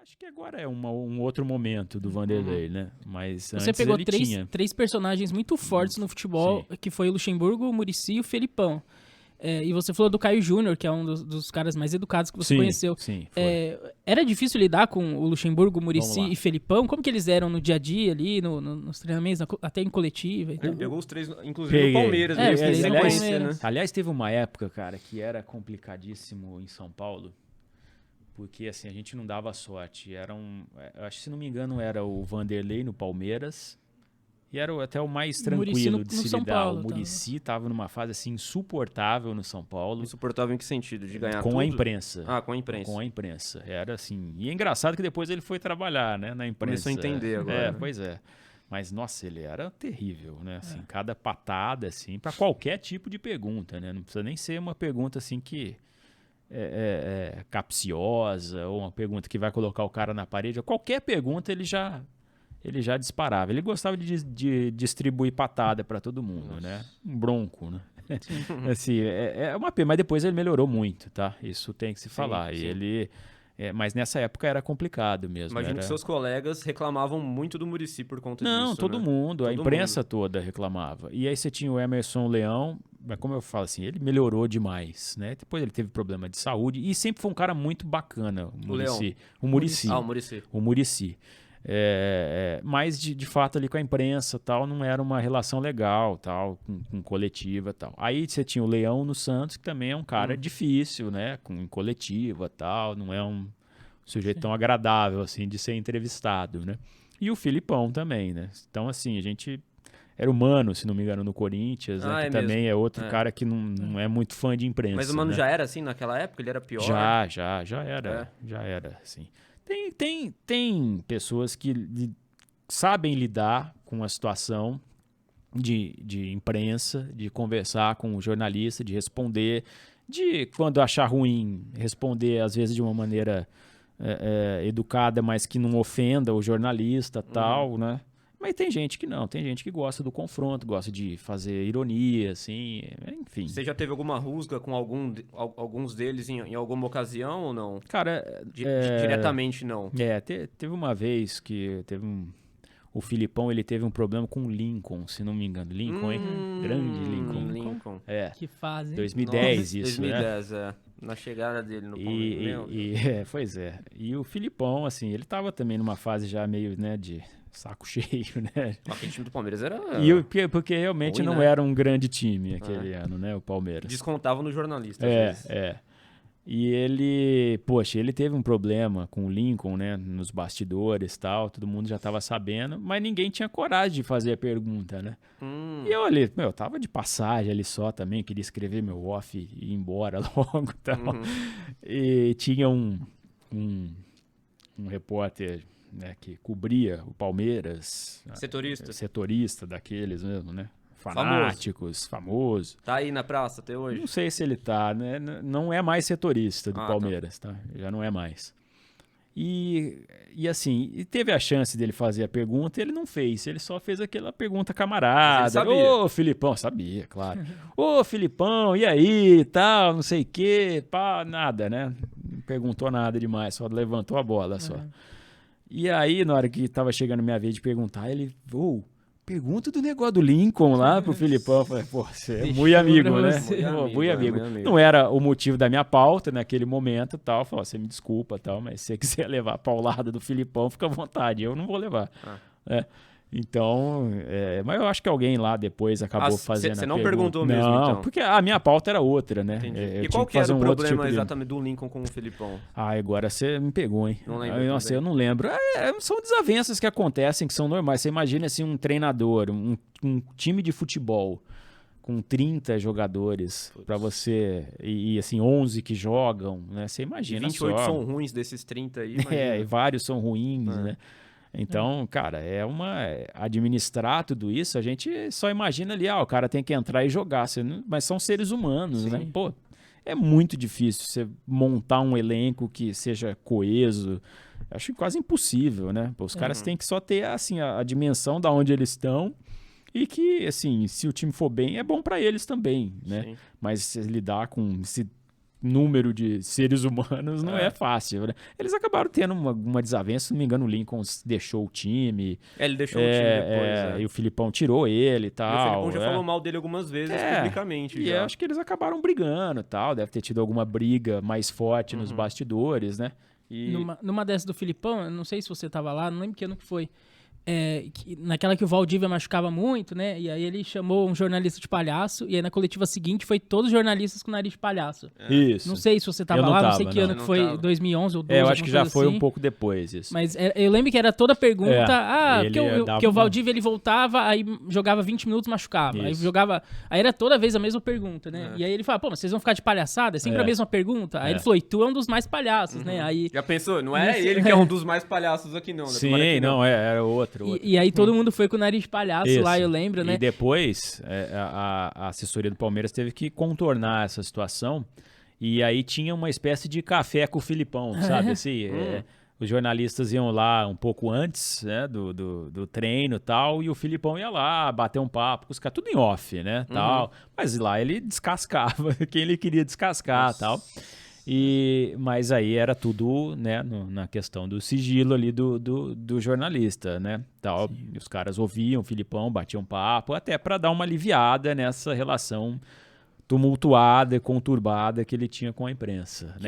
Acho que agora é um outro momento do Vanderlei, né? Mas Você antes pegou ele três, tinha. três personagens muito fortes no futebol, que foi o Luxemburgo, o Muricy e o Felipão. E você falou do Caio Júnior, que é um dos caras mais educados que você conheceu. Sim, foi. Era difícil lidar com o Luxemburgo, o Muricy Vamos lá. e Felipão? Como que eles eram no dia a dia ali, nos treinamentos, até em coletiva e tal? Ele pegou os três, inclusive Peguei. no Palmeiras, É, mesmo, os três em no sequência, Palmeiras. né? Aliás, teve uma época, cara, que era complicadíssimo em São Paulo, porque assim, a gente não dava sorte. Eu acho que, se não me engano, era o Vanderlei no Palmeiras, e era até o mais Muricy tranquilo no de se São lidar. Paulo, O Muricy tava numa fase assim insuportável no São Paulo, Insuportável em que sentido? De ganhar com tudo? a imprensa. Ah, com a imprensa. Com a imprensa. Era assim. E é engraçado que depois ele foi trabalhar, né, na imprensa. Começou a entender agora. Pois é. Mas, nossa, ele era terrível, né? Assim, cada patada, assim, para qualquer tipo de pergunta, né? Não precisa nem ser uma pergunta, assim, que é capciosa ou uma pergunta que vai colocar o cara na parede. Qualquer pergunta ele já disparava. Ele gostava de distribuir patada para todo mundo, né? Um bronco, né? Assim, é uma pena, mas depois ele melhorou muito, tá? Isso tem que se falar. sim. E ele... mas nessa época era complicado mesmo. Imagino que seus colegas reclamavam muito do Muricy por conta disso, Não, todo né? mundo, a Todo imprensa mundo. toda reclamava. E aí você tinha o Emerson Leão, mas como eu falo assim, ele melhorou demais, né? Depois ele teve problema de saúde e sempre foi um cara muito bacana, o Muricy. O Muricy. Ah, o Muricy. O Muricy. Mas de fato ali com a imprensa tal, não era uma relação legal, tal, com coletiva tal. Aí você tinha o Leão no Santos, que também é um cara difícil, né? Com coletiva tal, não é um sujeito tão agradável assim de ser entrevistado, né? E o Filipão também, né? Então assim, a gente era o Mano, se não me engano, no Corinthians, né? Que também mesmo. é outro cara que não é muito fã de imprensa. Mas o Mano né? já era assim naquela época? Ele era pior? Já era, assim. Tem pessoas que sabem lidar com a situação de imprensa, de conversar com o jornalista, de responder, de, quando achar ruim, responder, às vezes, de uma maneira educada, mas que não ofenda o jornalista tal, né? Mas tem gente que não, tem gente que gosta do confronto, gosta de fazer ironia, assim, enfim. Você já teve alguma rusga com alguns deles em alguma ocasião ou não? Cara, diretamente não. Teve uma vez que o Filipão, ele teve um problema com o Lincoln, se não me engano. Lincoln, hein? Grande Lincoln. Que fase. 2010 Nossa, isso, 2010, né? Na chegada dele no Palmeiras. Pois é. E o Filipão, assim, ele tava também numa fase já meio, né, de saco cheio, né? Aquele time do Palmeiras era... Porque realmente ruim, não né? era um grande time aquele ano, né, o Palmeiras. Descontava no jornalista, às vezes. E ele teve um problema com o Lincoln, né, nos bastidores e tal, todo mundo já tava sabendo, mas ninguém tinha coragem de fazer a pergunta, né? E eu ali, eu tava de passagem ali só também, queria escrever meu off e ir embora logo e tal. E tinha um repórter, né, que cobria o Palmeiras. Setorista daqueles mesmo, né? Fanáticos, famoso. Tá aí na praça até hoje? Não sei se ele tá, né? Não é mais setorista do Palmeiras, tá? Já não é mais. E assim, teve a chance dele fazer a pergunta, ele não fez, ele só fez aquela pergunta camarada. Ô, Filipão, sabia, claro. Ô, Filipão, e aí, tal, não sei o quê, pá, nada, né? Não perguntou nada demais, só levantou a bola só. E aí, na hora que tava chegando minha vez de perguntar, ele, pergunta do negócio do Lincoln lá pro Filipão. Eu falei, você é muito amigo, né? Muito amigo. Não era o motivo da minha pauta naquele momento e tal. Falei, você me desculpa tal, mas se você quiser levar a paulada do Filipão, fica à vontade. Eu não vou levar. Então, mas eu acho que alguém lá depois acabou fazendo Você não perguntou mesmo, não, então? Porque a minha pauta era outra, né? E qual que era o problema exatamente do Lincoln com o Filipão? Agora você me pegou, hein? Não lembro. Nossa, eu não lembro. São desavenças que acontecem, que são normais. Você imagina assim, um treinador, um time de futebol com 30 jogadores para você, e assim, 11 que jogam, né? Você imagina e 28 só. são ruins desses 30 aí, e vários são ruins, né? Então, cara, administrar tudo isso, a gente só imagina ali, o cara tem que entrar e jogar, mas são seres humanos, né? Pô, é muito difícil você montar um elenco que seja coeso, acho quase impossível, né? Pô, os caras têm que só ter, assim, a dimensão da onde eles estão e que, assim, se o time for bem, é bom para eles também, né? Mas lidar com número de seres humanos não é fácil, né? Eles acabaram tendo uma desavença, se não me engano, o Lincoln deixou o time. Ele deixou o time depois, E o Filipão tirou ele e tal. E o Filipão já falou mal dele algumas vezes publicamente. E acho que eles acabaram brigando e tal. Deve ter tido alguma briga mais forte nos bastidores, né? E... Numa dessas do Filipão, eu não sei se você tava lá, não lembro que ano que foi. Naquela que o Valdívia machucava muito, né? E aí ele chamou um jornalista de palhaço, e aí na coletiva seguinte foi todos os jornalistas com nariz de palhaço. Isso. Não sei se você tava lá, não sei que ano que foi, 2011 ou 2012. Eu acho que já foi um pouco depois isso. Mas eu lembro que era toda pergunta, porque o Valdívia ele voltava, aí jogava 20 minutos, machucava. Aí era toda vez a mesma pergunta, né? E aí ele fala, pô, mas vocês vão ficar de palhaçada? É sempre a mesma pergunta? Aí ele falou, e tu é um dos mais palhaços, né? Aí, já pensou? Não é ele que é um dos mais palhaços aqui não, né? Sim, não, era outro. E aí todo mundo foi com o nariz de palhaço lá, eu lembro, né? E depois a assessoria do Palmeiras teve que contornar essa situação. E aí tinha uma espécie de café com o Filipão, sabe? Assim, os jornalistas iam lá um pouco antes, né, do treino e tal, e o Filipão ia lá bater um papo com os caras, tudo em off, né, tal. Mas lá ele descascava quem ele queria descascar e tal. Mas aí era tudo, né, na questão do sigilo ali do jornalista, né, tal. E os caras ouviam o Filipão, batiam papo, até para dar uma aliviada nessa relação tumultuada e conturbada que ele tinha com a imprensa, né?